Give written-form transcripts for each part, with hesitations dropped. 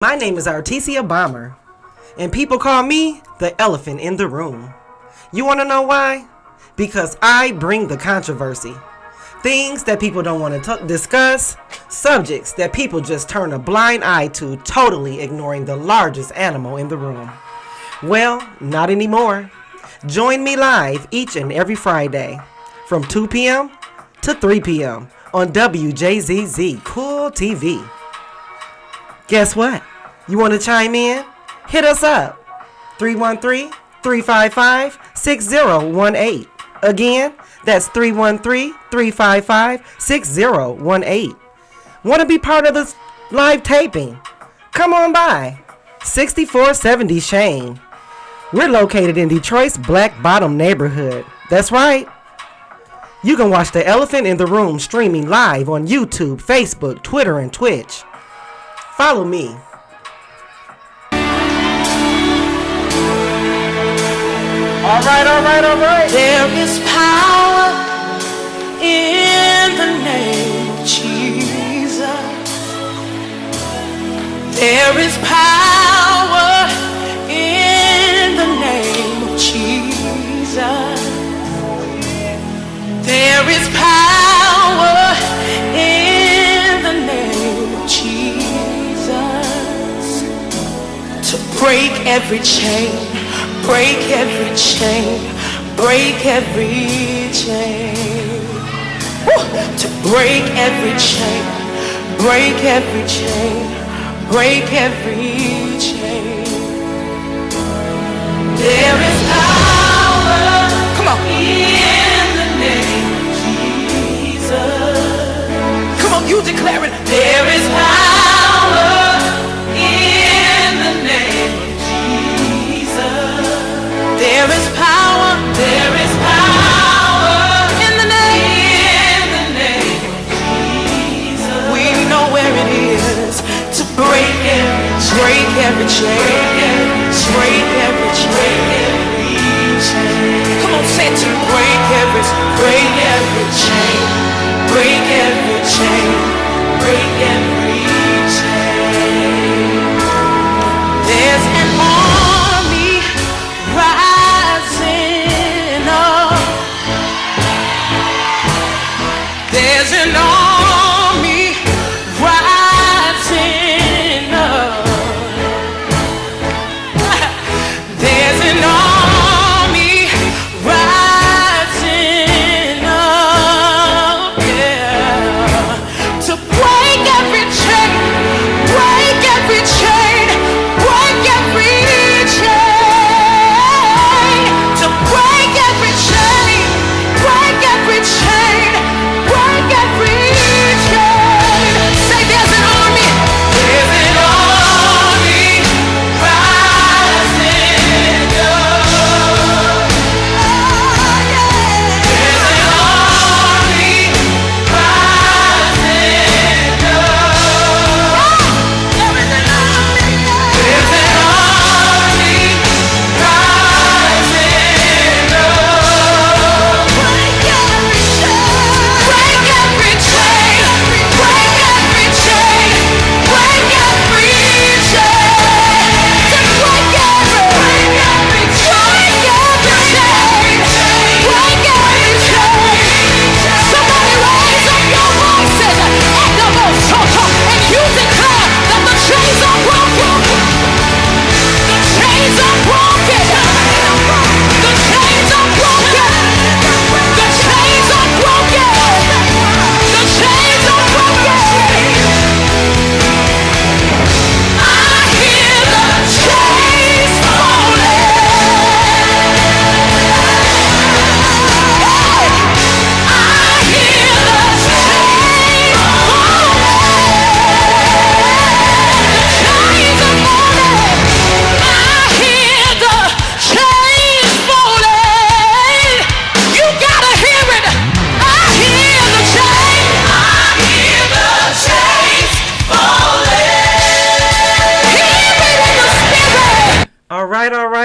My name is Artesia Bomber, and people call me the elephant in the room. You want to know why? Because I bring the controversy. Things that people don't want to discuss, subjects that people just turn a blind eye to, totally ignoring the largest animal in the room. Well, not anymore. Join me live each and every Friday from 2 p.m. to 3 p.m. on WJZZ Cool TV. Guess what? You want to chime in? Hit us up. 313-355-6018. Again, that's 313-355-6018. Want to be part of this live taping? Come on by. 6470 Shane. We're located in Detroit's Black Bottom neighborhood. That's right. You can watch The Elephant in the Room streaming live on YouTube, Facebook, Twitter, and Twitch. Follow me. All right. There is power in the name of Jesus. There is power in the name of Jesus. There is power in the name of Jesus to break every chain, break every chain, break every chain. Woo! To break every chain, break every chain, break every chain. There is power, come on, in the name of Jesus. Come on, you declare it. There is power in the name of Jesus. There is power in the name of Jesus. We know where it is to break every chain, break every chain. Come on, say it to break every chain, break every chain, break every chain. There's an army rising up. There's an army rising up. There's an army rising up, yeah, to break every chain, break every chain, break every chain, to break every chain, break every chain, break every chain. Say there's an army rising up.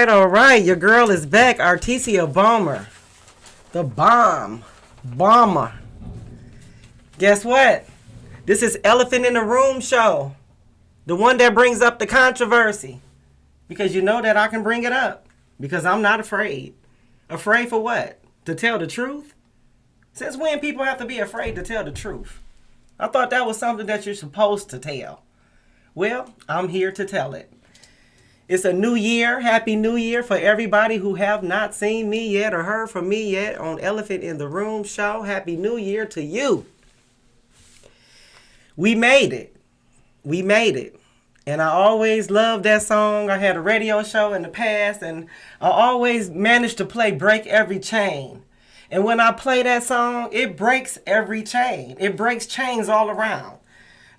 All right. Your girl is back, Artesia Bomber. The bomber. Guess what? This is Elephant in the Room show. The one that brings up the controversy. Because you know that I can bring it up. Because I'm not afraid. Afraid for what? To tell the truth? Since when people have to be afraid to tell the truth? I thought that was something that you're supposed to tell. Well, I'm here to tell it. It's a new year. Happy New Year for everybody who have not seen me yet or heard from me yet on Elephant in the Room show. Happy New Year to you. We made it. We made it. And I always loved that song. I had a radio show in the past, and I always managed to play Break Every Chain. And when I play that song, it breaks every chain. It breaks chains all around.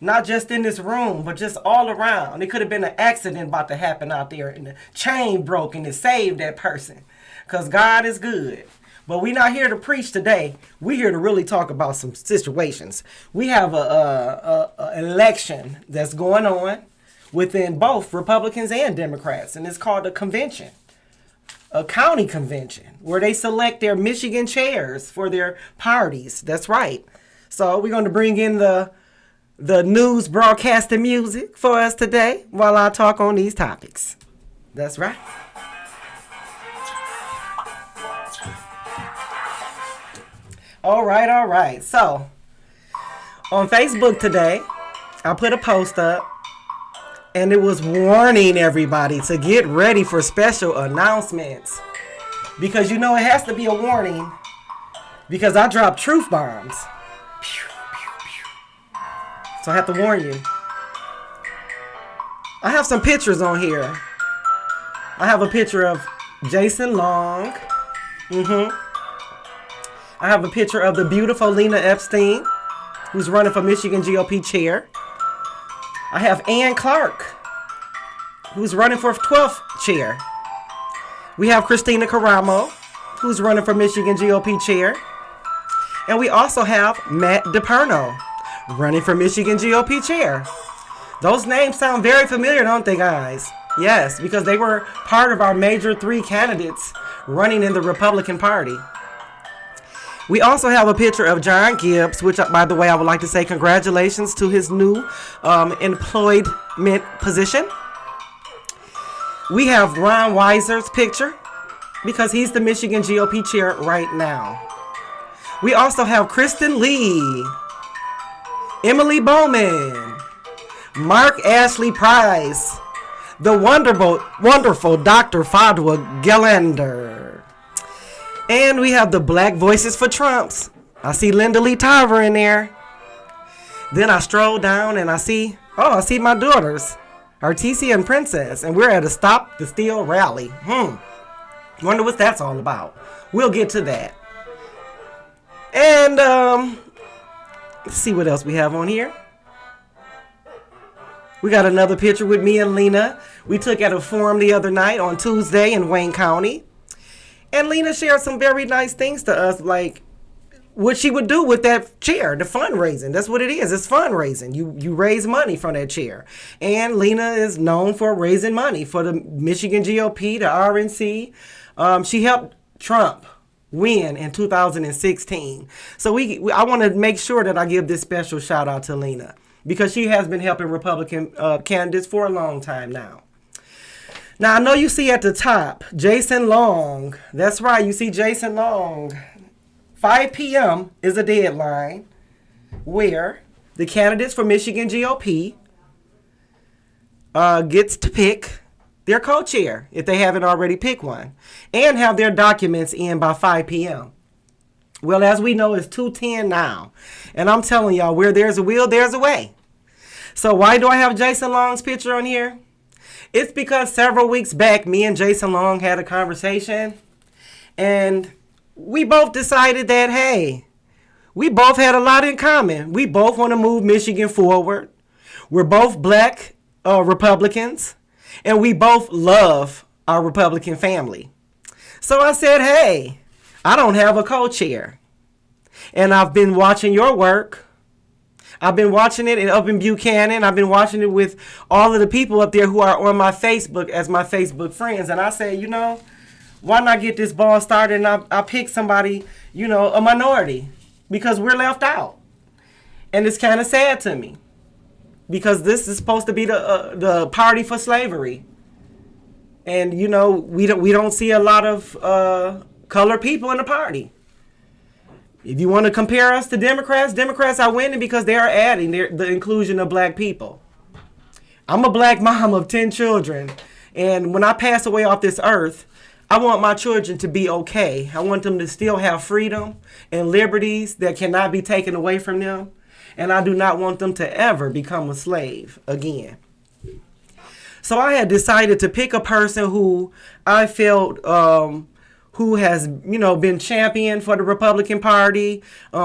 Not just in this room, but just all around. It could have been an accident about to happen out there, and the chain broke, and it saved that person. Because God is good. But we're not here to preach today. We're here to really talk about some situations. We have a election that's going on within both Republicans and Democrats, and it's called a convention, a county convention, where they select their Michigan chairs for their parties. That's right. So we're going to bring in the news broadcasting music for us today while I talk on these topics. That's right. All right. So on Facebook today, I put a post up, and it was warning everybody to get ready for special announcements. Because you know it has to be a warning, because I dropped truth bombs. So I have to warn you. I have some pictures on here. I have a picture of Jason Long. I have a picture of the beautiful Lena Epstein, who's running for Michigan GOP chair. I have Ann Clark, who's running for 12th chair. We have Christina Caramo, who's running for Michigan GOP chair. And we also have Matt DePerno, running for Michigan GOP chair. Those names sound very familiar, don't they, guys? Yes, because they were part of our major 3 candidates running in the Republican Party. We also have a picture of John Gibbs, which, by the way, I would like to say congratulations to his new employment position. We have Ron Weiser's picture, because he's the Michigan GOP chair right now. We also have Kristen Lee, Emily Bowman, Mark Ashley Price, the wonderful Dr. Fadwa Gelander. And we have the Black Voices for Trumps. I see Linda Lee Tarver in there. Then I stroll down and I see my daughters, Artesia and Princess, and we're at a Stop the Steal rally. Wonder what that's all about. We'll get to that. And let's see what else we have on here. We got another picture with me and Lena. We took at a forum the other night on Tuesday in Wayne County. And Lena shared some very nice things to us, like what she would do with that chair, the fundraising. That's what it is. It's fundraising. You raise money from that chair. And Lena is known for raising money for the Michigan GOP, the RNC. She helped Trump win in 2016. So I want to make sure that I give this special shout out to Lena, because she has been helping Republican candidates for a long time now. Now, I know you see at the top, Jason Long. That's right, you see Jason Long. 5 p.m. is a deadline where the candidates for Michigan GOP gets to pick their co-chair, if they haven't already picked one, and have their documents in by 5 p.m. Well, as we know, it's 2:10 now. And I'm telling y'all, where there's a will, there's a way. So why do I have Jason Long's picture on here? It's because several weeks back, me and Jason Long had a conversation, and we both decided that, hey, we both had a lot in common. We both want to move Michigan forward. We're both black Republicans, and we both love our Republican family. So I said, hey, I don't have a co-chair, and I've been watching your work. I've been watching it up in Buchanan. I've been watching it with all of the people up there who are on my Facebook as my Facebook friends. And I said, why not get this ball started and I pick somebody, a minority, because we're left out. And it's kind of sad to me. because this is supposed to be the party for slavery. And you know, we don't see a lot of colored people in the party. If you want to compare us to Democrats are winning because they are adding the inclusion of black people. I'm a black mom of 10 children, and when I pass away off this earth, I want my children to be okay. I want them to still have freedom and liberties that cannot be taken away from them, and I do not want them to ever become a slave again. So I had decided to pick a person who I felt who has, you know, been champion for the Republican Party.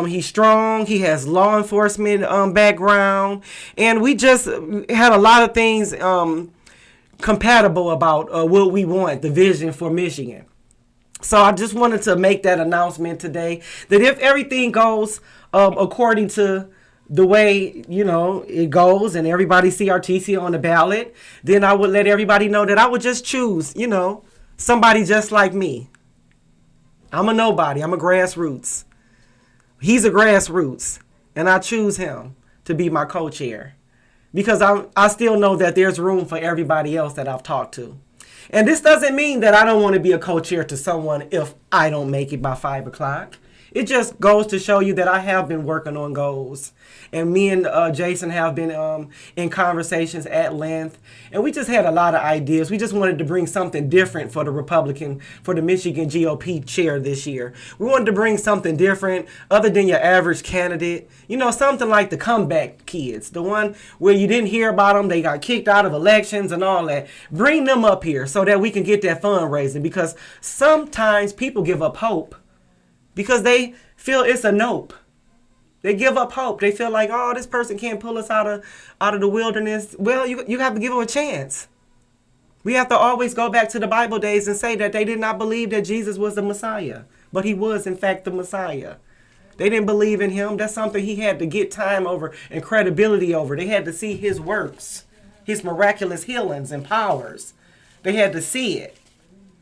He's strong. He has law enforcement background. And we just had a lot of things compatible about what we want, the vision for Michigan. So I just wanted to make that announcement today that if everything goes according to the way, you know, it goes and everybody see RTC on the ballot, then I would let everybody know that I would just choose, you know, somebody just like me. I'm a nobody. I'm a grassroots. He's a grassroots. And I choose him to be my co-chair. Because I still know that there's room for everybody else that I've talked to. And this doesn't mean that I don't want to be a co-chair to someone if I don't make it by 5 o'clock. It just goes to show you that I have been working on goals. And me and Jason have been in conversations at length. And we just had a lot of ideas. We just wanted to bring something different for the Michigan GOP chair this year. We wanted to bring something different other than your average candidate. You know, something like the comeback kids. The one where you didn't hear about them. They got kicked out of elections and all that. Bring them up here so that we can get that fundraising. Because sometimes people give up hope because they feel it's a nope. They give up hope. They feel like, oh, this person can't pull us out of the wilderness. Well, you have to give them a chance. We have to always go back to the Bible days and say that they did not believe that Jesus was the Messiah, but he was, in fact, the Messiah. They didn't believe in him. That's something he had to get time over and credibility over. They had to see his works, his miraculous healings and powers. They had to see it.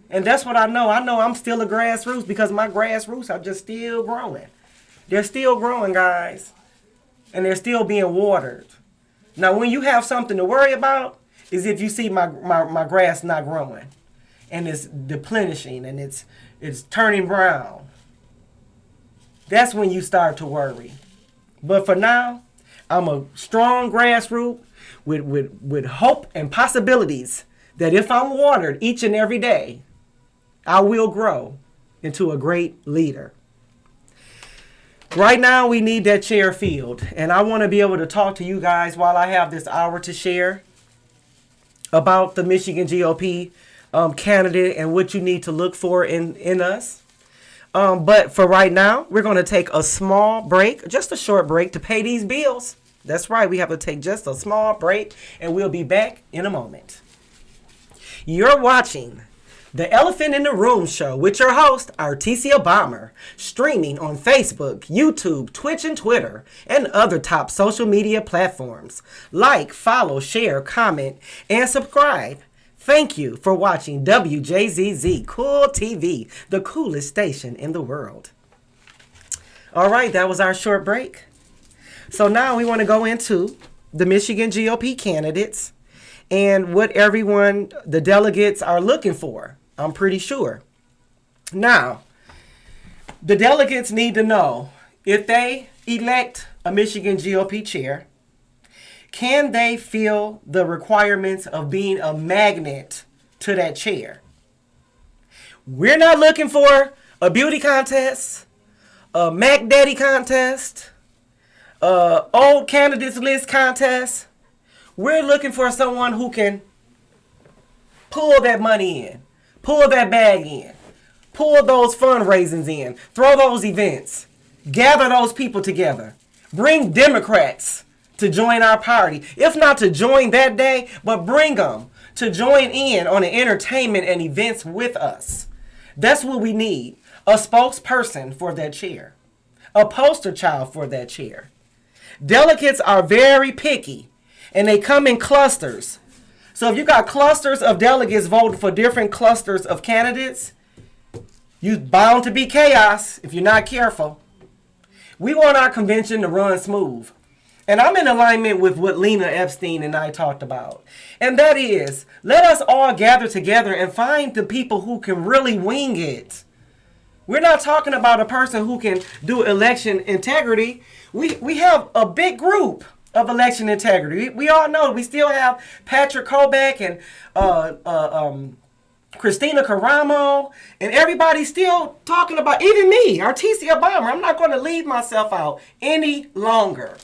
And that's what I know. I know I'm still a grassroots because my grassroots are just still growing. They're still growing, guys. And they're still being watered. Now, when you have something to worry about is if you see my grass not growing. And it's deplenishing and it's turning brown. That's when you start to worry. But for now, I'm a strong grassroots with hope and possibilities that if I'm watered each and every day, I will grow into a great leader. Right now, we need that chair filled. And I want to be able to talk to you guys while I have this hour to share about the Michigan GOP candidate and what you need to look for in us. But for right now, we're going to take a small break, just a short break to pay these bills. That's right. We have to take just a small break and we'll be back in a moment. You're watching The Elephant in the Room Show with your host, Artesia Bomber, streaming on Facebook, YouTube, Twitch, and Twitter, and other top social media platforms. Like, follow, share, comment, and subscribe. Thank you for watching WJZZ Cool TV, the coolest station in the world. All right, that was our short break. So now we want to go into the Michigan GOP candidates and what everyone, the delegates, are looking for. I'm pretty sure. Now, the delegates need to know if they elect a Michigan GOP chair, can they fill the requirements of being a magnet to that chair? We're not looking for a beauty contest, a Mac Daddy contest, old candidates list contest. We're looking for someone who can pull that money in, pull that bag in, pull those fundraisings in, throw those events, gather those people together, bring Democrats to join our party. If not to join that day, but bring them to join in on the entertainment and events with us. That's what we need. A spokesperson for that chair. A poster child for that chair. Delegates are very picky and they come in clusters. So if you got clusters of delegates voting for different clusters of candidates, you're bound to be chaos if you're not careful. We want our convention to run smooth. And I'm in alignment with what Lena Epstein and I talked about. And that is, let us all gather together and find the people who can really wing it. We're not talking about a person who can do election integrity. We have a big group of election integrity. We all know we still have Patrick Kobach and Christina Caramo, and everybody's still talking about, even me, Artesia Bomber. I'm not going to leave myself out any longer.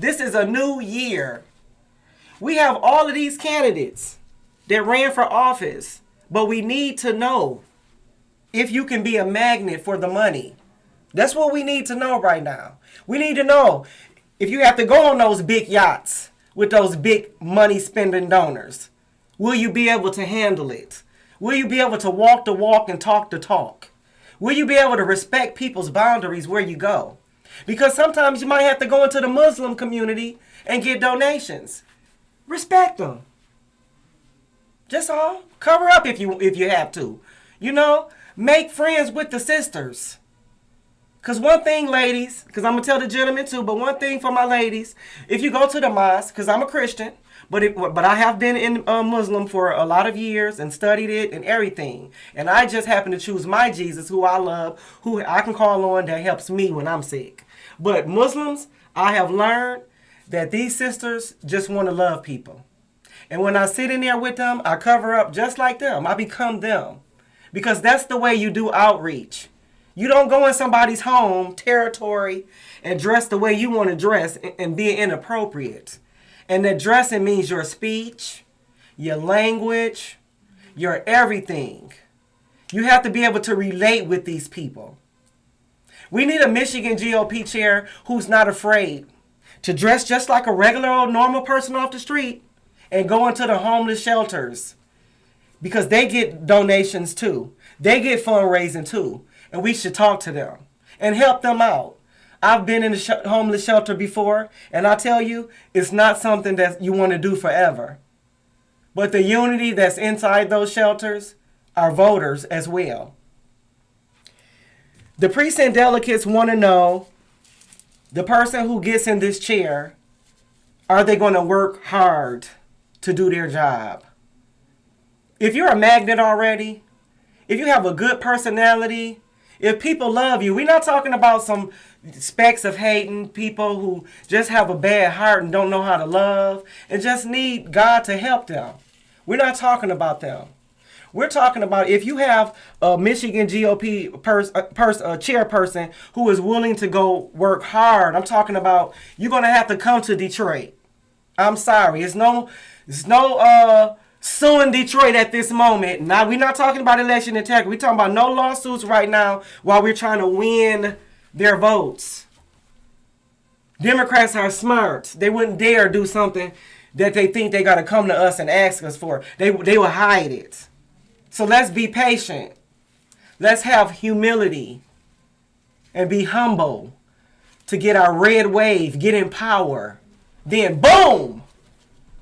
This is a new year. We have all of these candidates that ran for office, but we need to know if you can be a magnet for the money. That's what we need to know right now. We need to know if you have to go on those big yachts with those big money spending donors, will you be able to handle it? Will you be able to walk the walk and talk the talk? Will you be able to respect people's boundaries where you go? Because sometimes you might have to go into the Muslim community and get donations. Respect them. Just all. Cover up if you have to. You know, make friends with the sisters. Because one thing, ladies, because I'm going to tell the gentlemen too, but one thing for my ladies, if you go to the mosque, because I'm a Christian, but I have been in Muslim for a lot of years and studied it and everything. And I just happen to choose my Jesus, who I love, who I can call on, that helps me when I'm sick. But Muslims, I have learned that these sisters just want to love people. And when I sit in there with them, I cover up just like them. I become them. Because that's the way you do outreach. You don't go in somebody's home, territory, and dress the way you want to dress and be inappropriate. And that dressing means your speech, your language, your everything. You have to be able to relate with these people. We need a Michigan GOP chair who's not afraid to dress just like a regular old normal person off the street and go into the homeless shelters, because they get donations too. They get fundraising too. And we should talk to them and help them out. I've been in the homeless shelter before, and I tell you, it's not something that you want to do forever. But the unity that's inside those shelters are voters as well. The precinct delegates want to know, the person who gets in this chair, are they going to work hard to do their job? If you're a magnet already, if you have a good personality, if people love you, we're not talking about some specks of hating people who just have a bad heart and don't know how to love and just need God to help them. We're not talking about them. We're talking about if you have a Michigan GOP chairperson who is willing to go work hard. I'm talking about you're going to have to come to Detroit. I'm sorry. It's no suing Detroit at this moment. Now, we're not talking about election integrity. We're talking about no lawsuits right now while we're trying to win their votes. Democrats are smart. They wouldn't dare do something that they think they got to come to us and ask us for. They will hide it. So let's be patient. Let's have humility and be humble to get our red wave, get in power. Then, boom!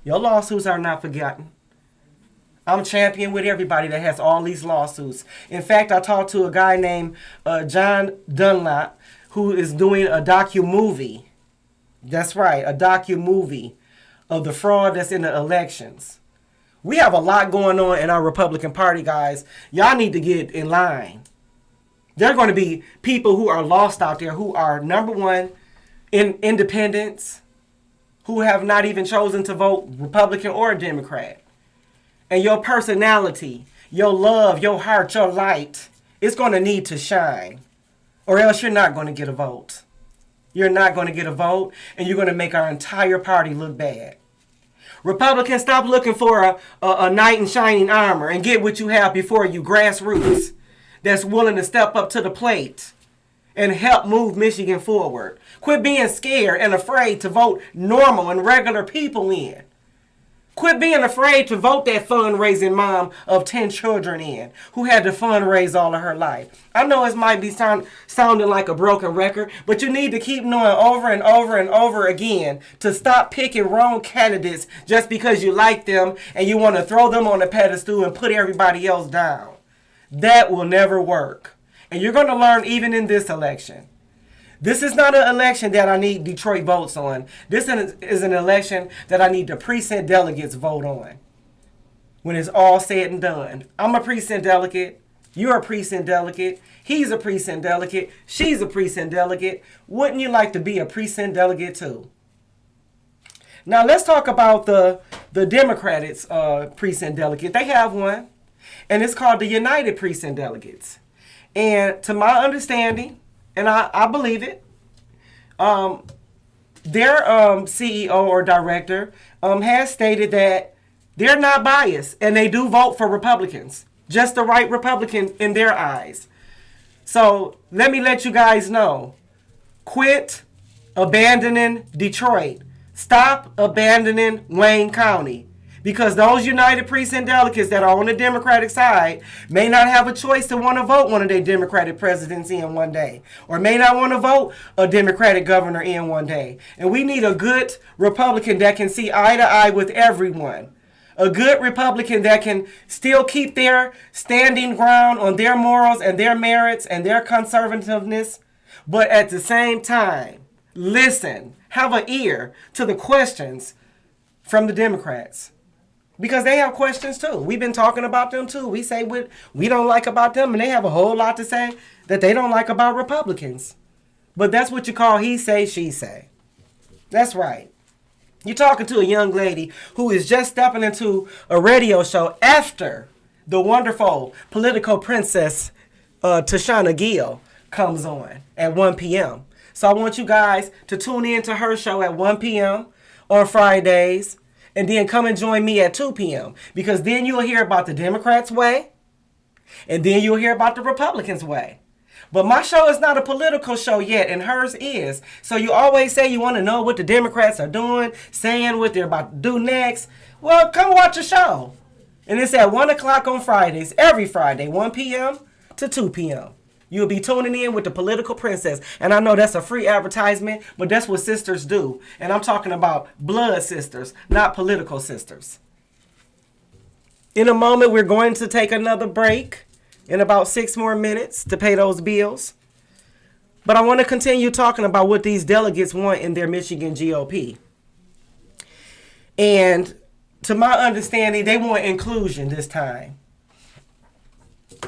Your lawsuits are not forgotten. I'm champion with everybody that has all these lawsuits. In fact, I talked to a guy named John Dunlap, who is doing a docu-movie. That's right, a docu-movie of the fraud that's in the elections. We have a lot going on in our Republican Party, guys. Y'all need to get in line. There are going to be people who are lost out there who are, number one, independents, who have not even chosen to vote Republican or Democrat. And your personality, your love, your heart, your light, it's going to need to shine. Or else you're not going to get a vote. You're not going to get a vote, and you're going to make our entire party look bad. Republicans, stop looking for a knight in shining armor and get what you have before you, grassroots, that's willing to step up to the plate and help move Michigan forward. Quit being scared and afraid to vote normal and regular people in. Quit being afraid to vote that fundraising mom of 10 children in who had to fundraise all of her life. I know it might be sounding like a broken record, but you need to keep knowing over and over and over again to stop picking wrong candidates just because you like them and you want to throw them on a pedestal and put everybody else down. That will never work. And you're going to learn even in this election. This is not an election that I need Detroit votes on. This is an election that I need the precinct delegates vote on. When it's all said and done. I'm a precinct delegate. You're a precinct delegate. He's a precinct delegate. She's a precinct delegate. Wouldn't you like to be a precinct delegate too? Now let's talk about the Democrats precinct delegate. They have one, and it's called the United Precinct Delegates. And to my understanding, and I believe it, their CEO or director has stated that they're not biased, and they do vote for Republicans. Just the right Republican in their eyes. So let me let you guys know. Quit abandoning Detroit. Stop abandoning Wayne County. Because those United Precinct delegates that are on the Democratic side may not have a choice to want to vote one of their Democratic presidents in one day. Or may not want to vote a Democratic governor in one day. And we need a good Republican that can see eye to eye with everyone. A good Republican that can still keep their standing ground on their morals and their merits and their conservativeness. But at the same time, listen, have an ear to the questions from the Democrats. Because they have questions too. We've been talking about them too. We say what we don't like about them, and they have a whole lot to say that they don't like about Republicans. But that's what you call he say, she say. That's right. You're talking to a young lady who is just stepping into a radio show after the wonderful political princess Tashana Gill comes on at 1 p.m. So I want you guys to tune in to her show at 1 p.m. on Fridays. And then come and join me at 2 p.m. Because then you'll hear about the Democrats' way. And then you'll hear about the Republicans' way. But my show is not a political show yet, and hers is. So you always say you want to know what the Democrats are doing, saying what they're about to do next. Well, come watch a show. And it's at 1 o'clock on Fridays, every Friday, 1 p.m. to 2 p.m. You'll be tuning in with the political princess. And I know that's a free advertisement, but that's what sisters do. And I'm talking about blood sisters, not political sisters. In a moment, we're going to take another break in about 6 more minutes to pay those bills. But I want to continue talking about what these delegates want in their Michigan GOP. And to my understanding, they want inclusion this time.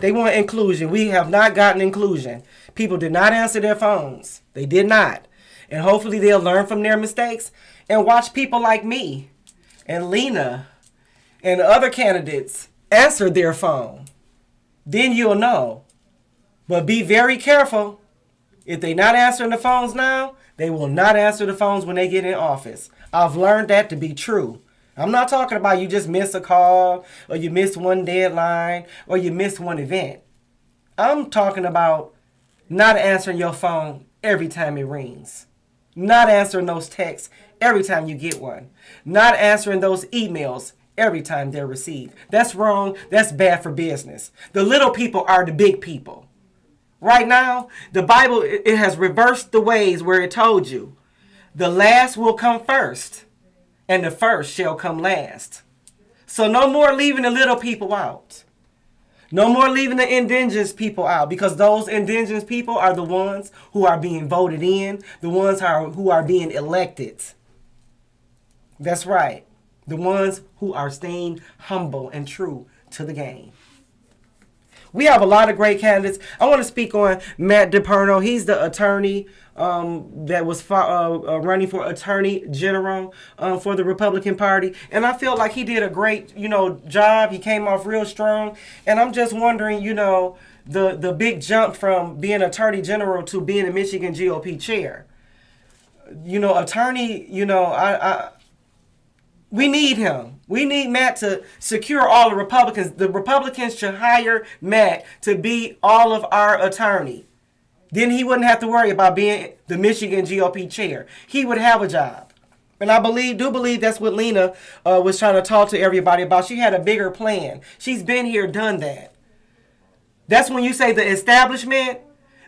They want inclusion. We have not gotten inclusion. People did not answer their phones. They did not. And hopefully they'll learn from their mistakes and watch people like me and Lena and other candidates answer their phone. Then you'll know. But be very careful. If they're not answering the phones now, they will not answer the phones when they get in office. I've learned that to be true. I'm not talking about you just miss a call or you miss one deadline or you miss one event. I'm talking about not answering your phone every time it rings. Not answering those texts every time you get one. Not answering those emails every time they're received. That's wrong. That's bad for business. The little people are the big people. Right now, the Bible, it has reversed the ways where it told you the last will come first, and the first shall come last. So no more leaving the little people out. No more leaving the indigenous people out, because those indigenous people are the ones who are being voted in, the ones who are being elected. That's right. The ones who are staying humble and true to the game. We have a lot of great candidates. I want to speak on Matt DePerno. He's the attorney that was running for Attorney General for the Republican Party. And I feel like he did a great, job. He came off real strong. And I'm just wondering, the big jump from being Attorney General to being a Michigan GOP chair. We need him. We need Matt to secure all the Republicans. The Republicans should hire Matt to be all of our attorney. Then he wouldn't have to worry about being the Michigan GOP chair. He would have a job. And I do believe that's what Lena was trying to talk to everybody about. She had a bigger plan. She's been here, done that. That's when you say the establishment.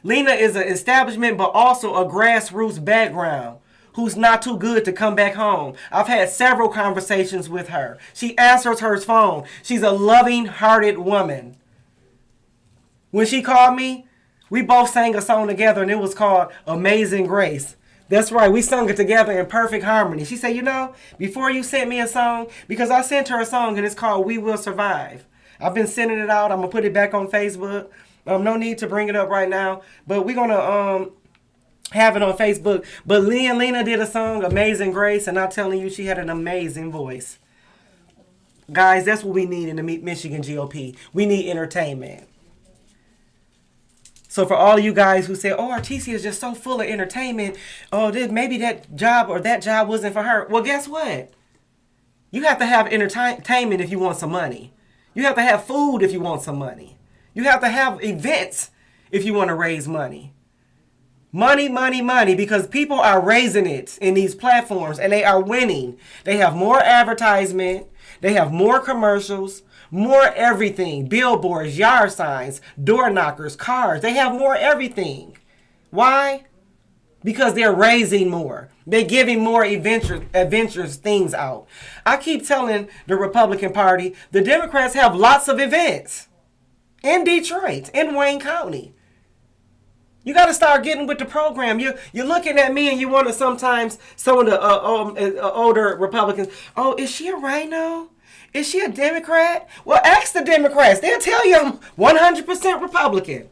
Lena is an establishment, but also a grassroots background. Who's not too good to come back home. I've had several conversations with her. She answers her phone. She's a loving-hearted woman. When she called me, We both sang a song together, and it was called Amazing Grace. That's right, we sung it together in perfect harmony. She said, you know, before you sent me a song, because I sent her a song, and it's called We Will Survive. I've been sending it out. I'm going to put it back on Facebook. No need to bring it up right now, but we're going to have it on Facebook. But Lena did a song, Amazing Grace, and I'm telling you, she had an amazing voice. Guys, that's what we need in the Michigan GOP. We need entertainment. So for all you guys who say, oh, Artesia is just so full of entertainment, oh, maybe that job wasn't for her. Well, guess what? You have to have entertainment if you want some money. You have to have food if you want some money. You have to have events if you want to raise money. Money, money, money, because people are raising it in these platforms and they are winning. They have more advertisement. They have more commercials, more everything. Billboards, yard signs, door knockers, cars. They have more everything. Why? Because they're raising more. They're giving more adventurous things out. I keep telling the Republican Party, the Democrats have lots of events in Detroit, in Wayne County. You got to start getting with the program. You're looking at me and you want to sometimes, some of the older Republicans, oh, is she a rhino? Is she a Democrat? Well, ask the Democrats. They'll tell you I'm 100% Republican.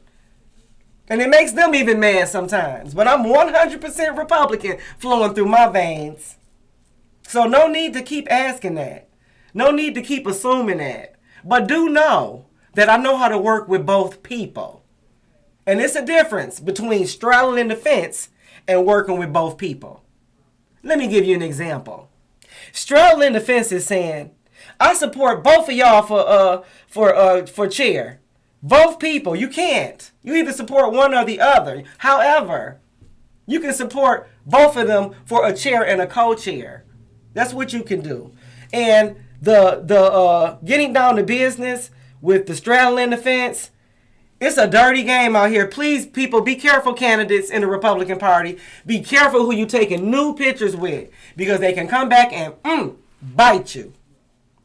And it makes them even mad sometimes. But I'm 100% Republican flowing through my veins. So no need to keep asking that. No need to keep assuming that. But do know that I know how to work with both people. And it's a difference between straddling the fence and working with both people. Let me give you an example. Straddling the fence is saying, I support both of y'all for chair. Both people, you can't. You either support one or the other. However, you can support both of them for a chair and a co-chair. That's what you can do. And the getting down to business with the straddling the fence, it's a dirty game out here. Please, people, be careful, candidates in the Republican Party. Be careful who you taking new pictures with, because they can come back and bite you.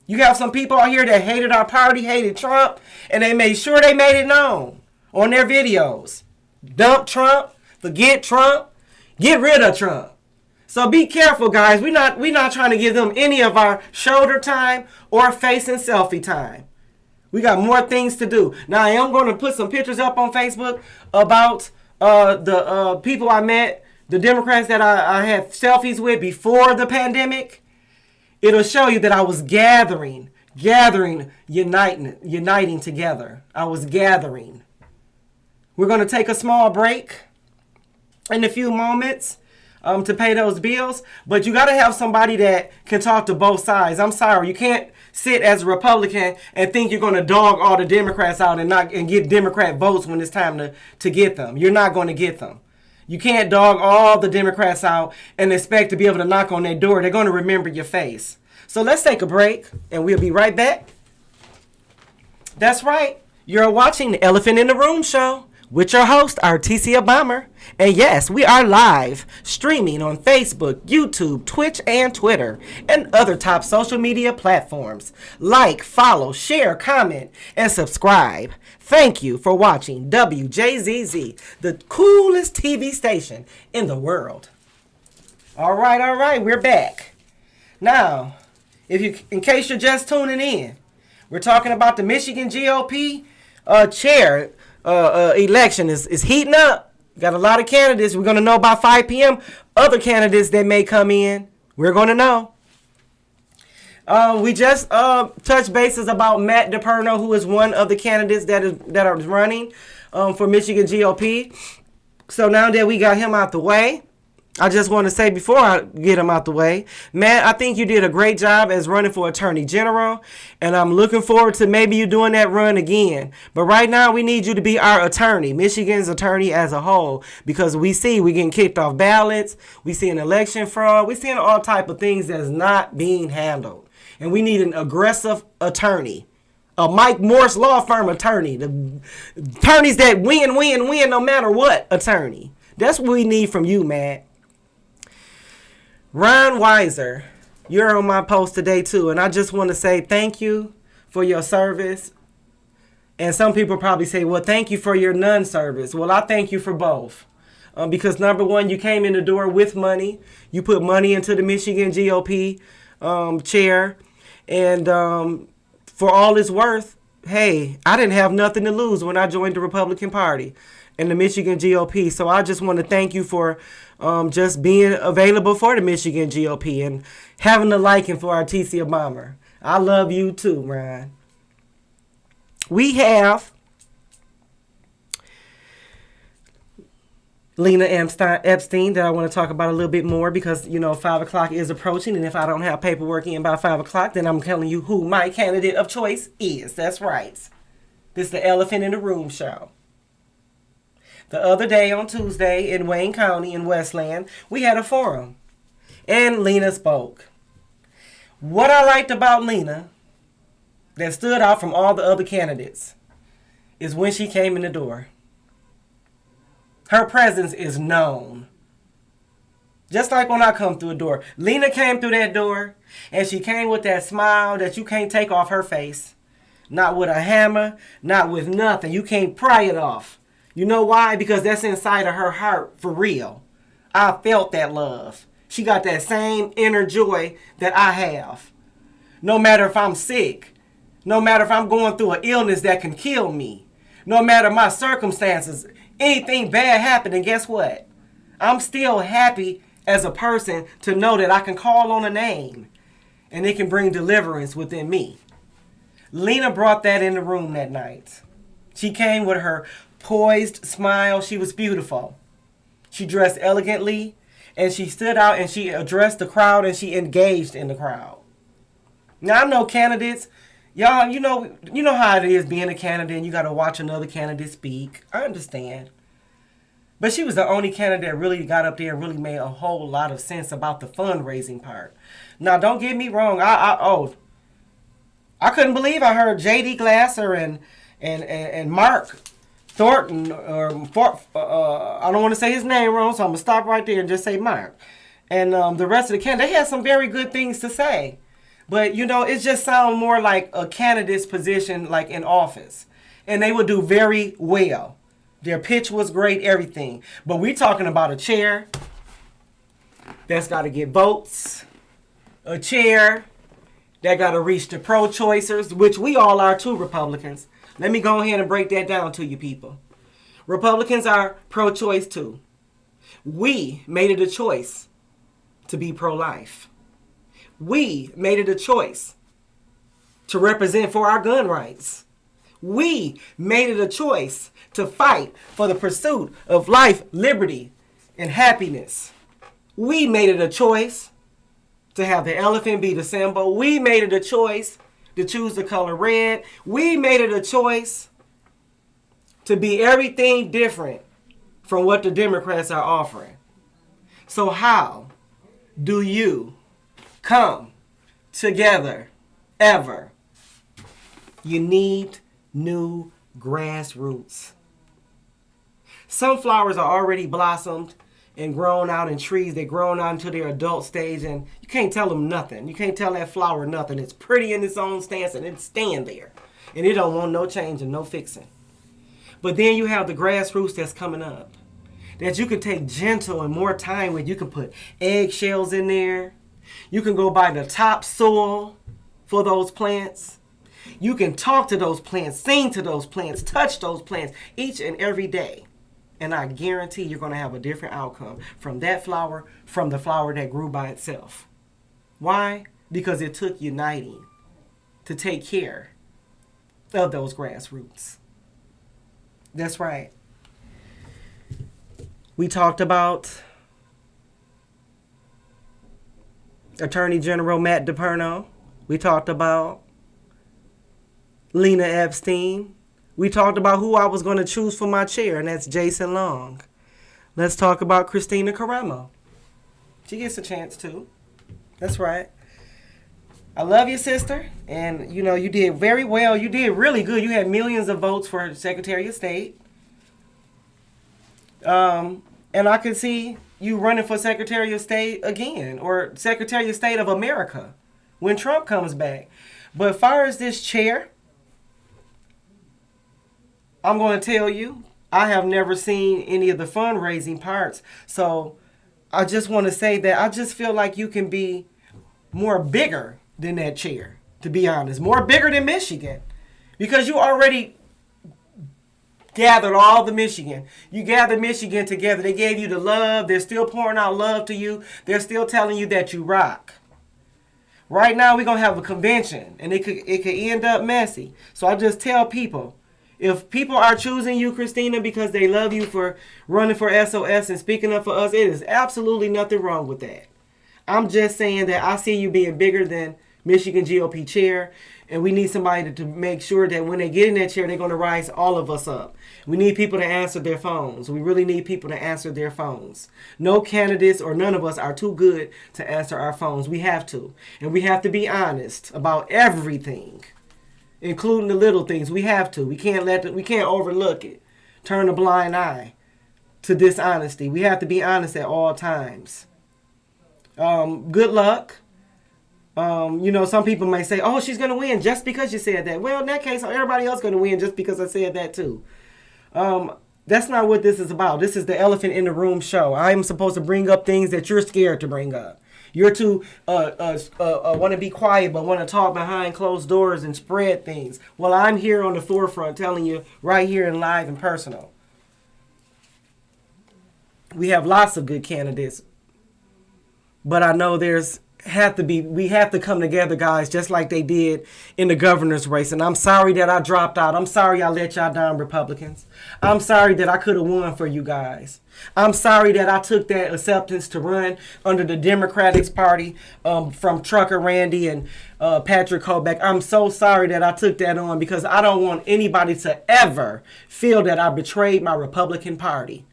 You have some people out here that hated our party, hated Trump, and they made sure they made it known on their videos. Dump Trump, forget Trump, get rid of Trump. So be careful, guys. We're not trying to give them any of our shoulder time or face and selfie time. We got more things to do. Now, I am going to put some pictures up on Facebook about the people I met, the Democrats that I had selfies with before the pandemic. It'll show you that I was gathering, uniting together. I was gathering. We're going to take a small break in a few moments to pay those bills. But you got to have somebody that can talk to both sides. I'm sorry, you can't sit as a Republican and think you're going to dog all the Democrats out and get Democrat votes when it's time to get them. You're not going to get them. You can't dog all the Democrats out and expect to be able to knock on their door. They're going to remember your face. So let's take a break and we'll be right back. That's right. You're watching the Elephant in the Room show with your host, Artesia Bomber. And yes, we are live streaming on Facebook, YouTube, Twitch, and Twitter, and other top social media platforms. Like, follow, share, comment, and subscribe. Thank you for watching WJZZ, the coolest TV station in the world. All right, we're back. Now, in case you're just tuning in, we're talking about the Michigan GOP chair election is heating up. Got a lot of candidates. We're going to know by 5 p.m. Other candidates that may come in, we're going to know. We just touched bases about Matt DePerno, who is one of the candidates that are running for Michigan GOP. So now that we got him out the way, I just want to say before I get him out the way, Matt, I think you did a great job as running for Attorney General, and I'm looking forward to maybe you doing that run again. But right now, we need you to be our attorney, Michigan's attorney as a whole, because we getting kicked off ballots, we seeing election fraud, we seeing all type of things that's not being handled. And we need an aggressive attorney, a Mike Morse law firm attorney, the attorneys that win no matter what attorney. That's what we need from you, Matt. Ron Weiser, you're on my post today too, and I just want to say thank you for your service. And some people probably say, well, thank you for your non-service. Well, I thank you for both. Because number one, you came in the door with money. You put money into the Michigan GOP chair. And for all it's worth, hey, I didn't have nothing to lose when I joined the Republican Party and the Michigan GOP. So I just want to thank you for just being available for the Michigan GOP and having the liking for our Artesia Bomber. I love you too, Ryan. We have Lena Epstein that I want to talk about a little bit more because, 5 o'clock is approaching. And if I don't have paperwork in by 5 o'clock, then I'm telling you who my candidate of choice is. That's right. This is the Elephant in the Room show. The other day on Tuesday in Wayne County in Westland, we had a forum. And Lena spoke. What I liked about Lena that stood out from all the other candidates is when she came in the door. Her presence is known. Just like when I come through a door. Lena came through that door and she came with that smile that you can't take off her face. Not with a hammer, not with nothing. You can't pry it off. You know why? Because that's inside of her heart for real. I felt that love. She got that same inner joy that I have. No matter if I'm sick. No matter if I'm going through an illness that can kill me. No matter my circumstances. Anything bad happened, and guess what? I'm still happy as a person to know that I can call on a name and it can bring deliverance within me. Lena brought that in the room that night. She came with her poised smile. She was beautiful. She dressed elegantly and she stood out and she addressed the crowd and she engaged in the crowd. Now, I know candidates. Y'all, you know how it is being a candidate and you got to watch another candidate speak. I understand. But she was the only candidate that really got up there and really made a whole lot of sense about the fundraising part. Now, don't get me wrong. I couldn't believe I heard J.D. Glasser and Mark Thornton, I don't want to say his name wrong, so I'm going to stop right there and just say Mark. And the rest of the candidates, they had some very good things to say. But, it just sounds more like a candidate's position, like in office. And they would do very well. Their pitch was great, everything. But we're talking about a chair that's got to get votes. A chair that got to reach the pro-choicers, which we all are too, Republicans. Let me go ahead and break that down to you people. Republicans are pro-choice too. We made it a choice to be pro-life. We made it a choice to represent for our gun rights. We made it a choice to fight for the pursuit of life, liberty, and happiness. We made it a choice to have the elephant be the symbol. We made it a choice to choose the color red. We made it a choice to be everything different from what the Democrats are offering. So how do you come together ever? You need new grassroots. Some flowers are already blossomed and grown out in trees. They're grown out into their adult stage and you can't tell them nothing. You can't tell that flower nothing. It's pretty in its own stance and it's stand there. And it don't want no change and no fixing. But then you have the grassroots that's coming up that you can take gentle and more time with. You can put eggshells in there. You can go by the top soil for those plants. You can talk to those plants, sing to those plants, touch those plants each and every day. And I guarantee you're going to have a different outcome from that flower, from the flower that grew by itself. Why? Because it took uniting to take care of those grassroots. That's right. We talked about Attorney General Matt DePerno. We talked about Lena Epstein. We talked about who I was going to choose for my chair, and that's Jason Long. Let's talk about Christina Caramo. She gets a chance too. That's right. I love you, sister. And, you did very well. You did really good. You had millions of votes for Secretary of State. And I could see you running for Secretary of State again, or Secretary of State of America when Trump comes back. But as far as this chair, I'm going to tell you, I have never seen any of the fundraising parts. So I just want to say that I just feel like you can be more bigger than that chair, to be honest. More bigger than Michigan. Because you already gathered all the Michigan. You gathered Michigan together. They gave you the love. They're still pouring out love to you. They're still telling you that you rock. Right now we're going to have a convention, and it could end up messy. So I just tell people, if people are choosing you, Christina, because they love you for running for SOS and speaking up for us, it is absolutely nothing wrong with that. I'm just saying that I see you being bigger than Michigan GOP chair, and we need somebody to make sure that when they get in that chair, they're going to rise all of us up. We need people to answer their phones. We really need people to answer their phones. No candidates or none of us are too good to answer our phones. We have to. And we have to be honest about everything, including the little things. We have to. We can't overlook it. Turn a blind eye to dishonesty. We have to be honest at all times. Good luck. Some people might say, oh, she's going to win just because you said that. Well, in that case, everybody else going to win just because I said that too. That's not what this is about. This is the Elephant in the Room show. I'm supposed to bring up things that you're scared to bring up. You're too want to be quiet but want to talk behind closed doors and spread things. Well, I'm here on the forefront telling you right here in live and personal. We have lots of good candidates, but I know we have to come together, guys, just like they did in the governor's race. And I'm sorry that I dropped out. I'm sorry I let y'all down, Republicans. I'm sorry that I could have won for you guys. I'm sorry that I took that acceptance to run under the Democratic Party from Trucker Randy and Patrick Kobeck. I'm so sorry that I took that on because I don't want anybody to ever feel that I betrayed my Republican Party.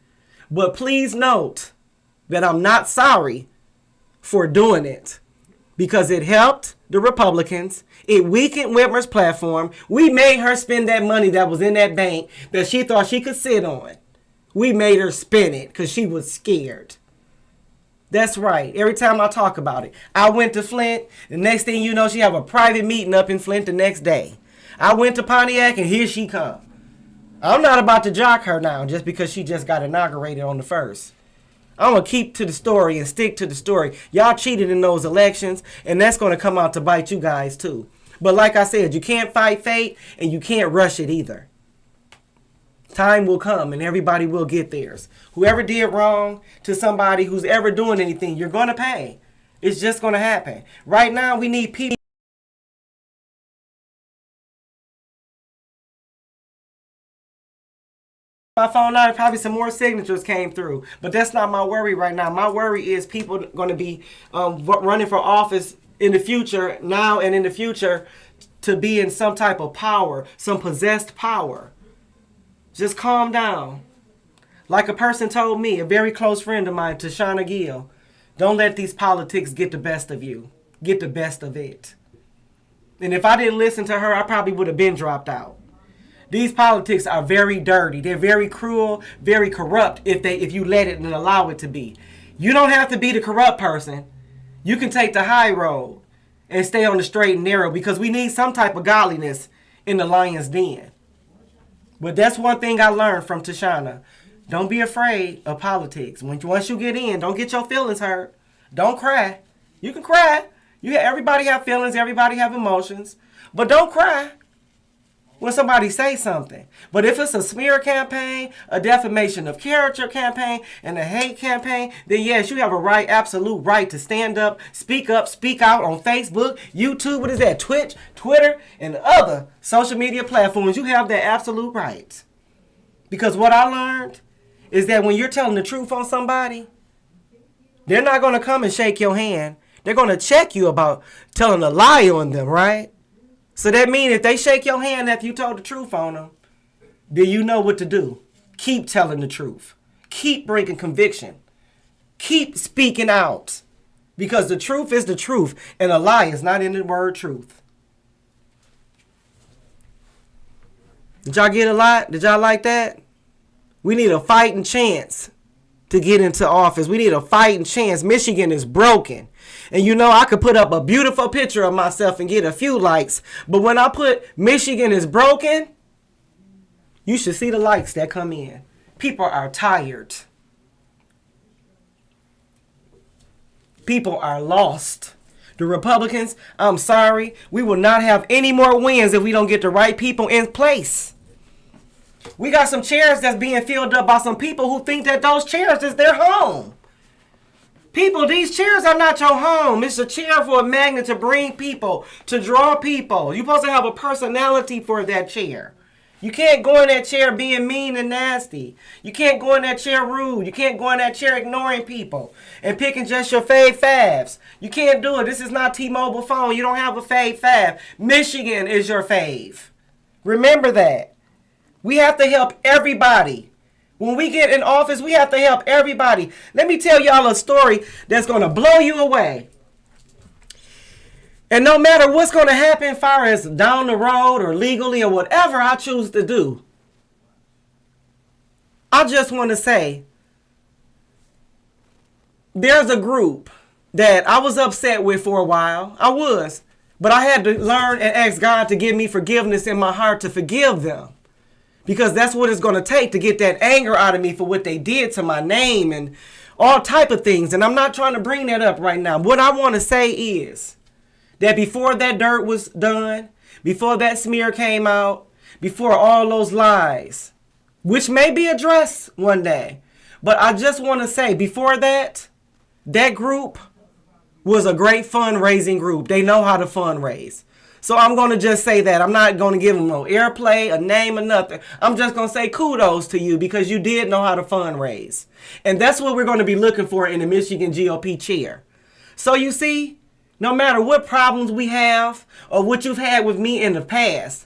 But please note that I'm not sorry for doing it because it helped the Republicans. It weakened Whitmer's platform. We made her spend that money that was in that bank that she thought she could sit on. We made her spend it because she was scared. That's right. Every time I talk about it, I went to Flint. The next thing you know, she have a private meeting up in Flint the next day. I went to Pontiac and here she come. I'm not about to jock her now just because she just got inaugurated on the 1st. I'm going to keep to the story and stick to the story. Y'all cheated in those elections, and that's going to come out to bite you guys, too. But like I said, you can't fight fate, and you can't rush it either. Time will come, and everybody will get theirs. Whoever did wrong to somebody who's ever doing anything, you're going to pay. It's just going to happen. Right now, we need people. My phone now, probably some more signatures came through, but that's not my worry right now. My worry is people going to be running for office in the future, now and in the future, to be in some type of power, some possessed power. Just calm down. Like a person told me, a very close friend of mine, Tashana Gill, don't let these politics get the best of you. Get the best of it. And if I didn't listen to her, I probably would have been dropped out. These politics are very dirty. They're very cruel, very corrupt if you let it and allow it to be. You don't have to be the corrupt person. You can take the high road and stay on the straight and narrow because we need some type of godliness in the lion's den. But that's one thing I learned from Tashana. Don't be afraid of politics. Once you get in, don't get your feelings hurt. Don't cry. You can cry. Everybody have feelings. Everybody have emotions. But don't cry when somebody says something. But if it's a smear campaign, a defamation of character campaign, and a hate campaign, then yes, you have a right, absolute right to stand up, speak out on Facebook, YouTube, what is that, Twitch, Twitter, and other social media platforms. You have that absolute right. Because what I learned is that when you're telling the truth on somebody, they're not going to come and shake your hand. They're going to check you about telling a lie on them, right? So that means if they shake your hand after you told the truth on them, then you know what to do. Keep telling the truth. Keep bringing conviction. Keep speaking out. Because the truth is the truth, and a lie is not in the word truth. Did y'all get a lot? Did y'all like that? We need a fighting chance to get into office. We need a fighting chance. Michigan is broken. And I could put up a beautiful picture of myself and get a few likes. But when I put Michigan is broken, You should see the likes that come in. People are tired. People are lost. The Republicans, I'm sorry, we will not have any more wins if we don't get the right people in place. We got some chairs that's being filled up by some people who think that those chairs is their home. People, these chairs are not your home. It's a chair for a magnet to bring people, to draw people. You're supposed to have a personality for that chair. You can't go in that chair being mean and nasty. You can't go in that chair rude. You can't go in that chair ignoring people and picking just your fave faves. You can't do it. This is not T-Mobile phone. You don't have a fave fav. Michigan is your fave. Remember that. We have to help everybody. When we get in office, we have to help everybody. Let me tell y'all a story that's going to blow you away. And no matter what's going to happen as far as down the road or legally or whatever I choose to do, I just want to say there's a group that I was upset with for a while. I was. But I had to learn and ask God to give me forgiveness in my heart to forgive them. Because that's what it's going to take to get that anger out of me for what they did to my name and all type of things. And I'm not trying to bring that up right now. What I want to say is that before that dirt was done, before that smear came out, before all those lies, which may be addressed one day, but I just want to say before that, that group was a great fundraising group. They know how to fundraise. So I'm going to just say that. I'm not going to give them no airplay, a name, or nothing. I'm just going to say kudos to you because you did know how to fundraise. And that's what we're going to be looking for in the Michigan GOP chair. So you see, no matter what problems we have or what you've had with me in the past,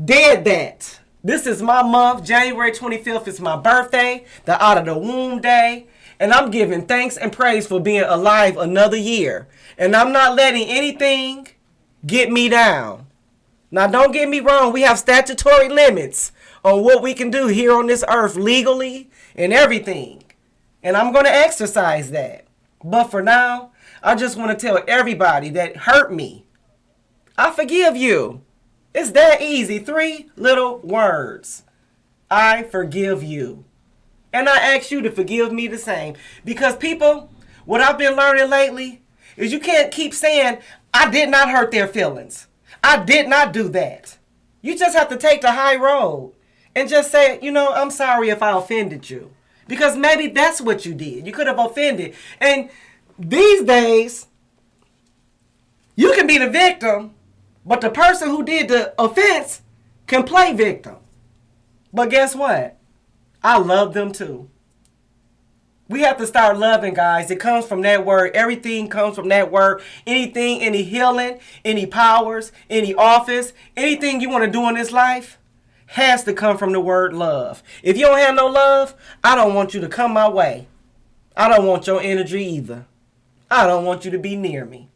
dead that. This is my month. January 25th is my birthday, the out of the womb day. And I'm giving thanks and praise for being alive another year. And I'm not letting anything get me down. Now, don't get me wrong. We have statutory limits on what we can do here on this earth legally and everything. And I'm going to exercise that. But for now, I just want to tell everybody that hurt me, I forgive you. It's that easy. 3 little words. I forgive you. And I ask you to forgive me the same. Because people, what I've been learning lately is you can't keep saying, I did not hurt their feelings. I did not do that. You just have to take the high road and just say, I'm sorry if I offended you. Because maybe that's what you did. You could have offended. And these days, you can be the victim, but the person who did the offense can play victim. But guess what? I love them too. We have to start loving, guys. It comes from that word. Everything comes from that word. Anything, any healing, any powers, any office, anything you want to do in this life has to come from the word love. If you don't have no love, I don't want you to come my way. I don't want your energy either. I don't want you to be near me.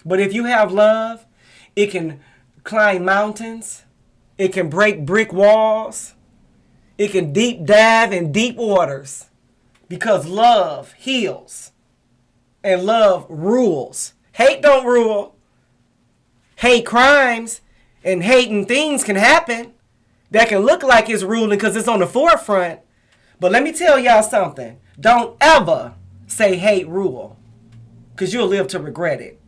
But if you have love, it can climb mountains. It can break brick walls. It can deep dive in deep waters. Because love heals and love rules. Hate don't rule. Hate crimes and hating things can happen that can look like it's ruling because it's on the forefront. But let me tell y'all something. Don't ever say hate rule because you'll live to regret it.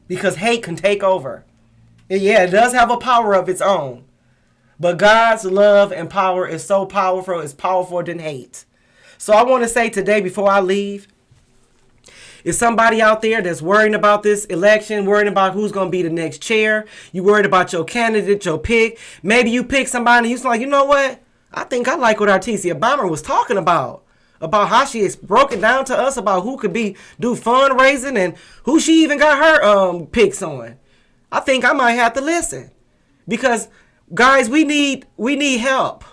Because hate can take over. Yeah, it does have a power of its own. But God's love and power is so powerful, it's powerful than hate. So I want to say today before I leave, is somebody out there that's worrying about this election, worrying about who's going to be the next chair? You worried about your candidate, your pick? Maybe you pick somebody and you're like, you know what? I think I like what Artesia Bomber was talking about how she is broken down to us about who could do fundraising and who she even got her picks on. I think I might have to listen because guys, we need help.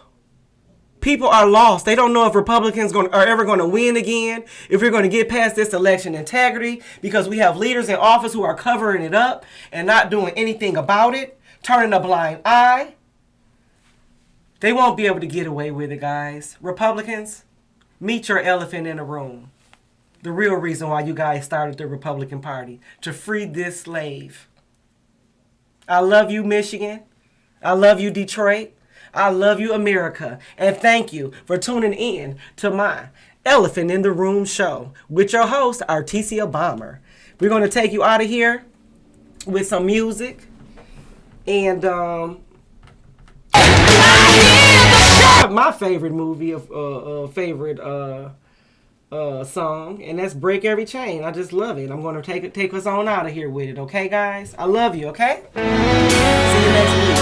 People are lost. They don't know if Republicans are ever going to win again, if we're going to get past this election integrity, because we have leaders in office who are covering it up and not doing anything about it, turning a blind eye. They won't be able to get away with it, guys. Republicans, meet your elephant in the room. The real reason why you guys started the Republican Party, to free this slave. I love you, Michigan. I love you, Detroit. I love you, America. And thank you for tuning in to my Elephant in the Room show with your host, Artesia Bomber. We're going to take you out of here with some music. And my favorite movie of favorite song, and that's Break Every Chain. I just love it. I'm going to take us on out of here with it, okay, guys? I love you, okay? See you next week.